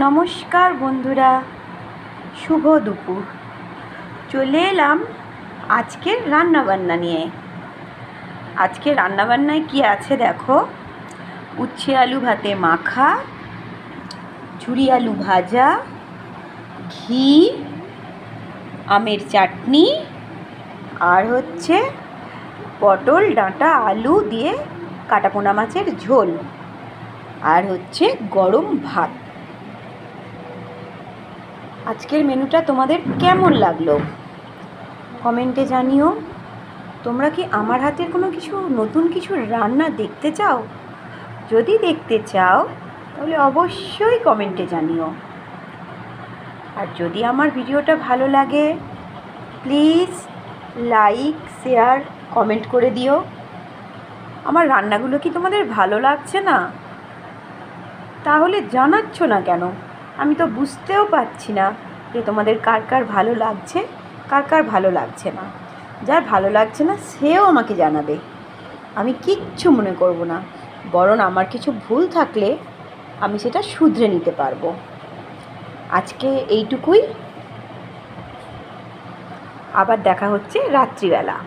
নমস্কার বন্ধুরা, শুভ দুপুর। চলে এলাম আজকের রান্নাবান্না নিয়ে। আজকে রান্নাবান্নায় কি আছে দেখো। উচ্ছে আলু ভাতে মাখা, ঝুরি আলু ভাজা, ঘি, আমের চাটনি, আর হচ্ছে পটল ডাঁটা আলু দিয়ে কাটাপোনা মাছের ঝোল, আর হচ্ছে গরম ভাত। আজকের মেনুটা তোমাদের কেমন লাগলো কমেন্টে জানিও। তোমরা কি আমার হাতের কোনো নতুন কিছু রান্না দেখতে চাও? যদি দেখতে চাও তাহলে অবশ্যই কমেন্টে জানিও। আর যদি আমার ভিডিওটা ভালো লাগে প্লিজ লাইক, শেয়ার, কমেন্ট করে দিও। আমার রান্নাগুলো কি তোমাদের ভালো লাগছে না? তাহলে জানাচ্ছ না কেন? আমি তো বুঝতেও পারছি না যে তোমাদের কার কার ভালো লাগছে, কার কার ভালো লাগছে না। যার ভালো লাগছে না সেও আমাকে জানাবে, আমি কিচ্ছু মনে করব না। বরং আমার কিছু ভুল থাকলে আমি সেটা শুধরে নিতে পারবো। আজকে এইটুকুই, আবার দেখা হচ্ছে রাত্রিবেলা।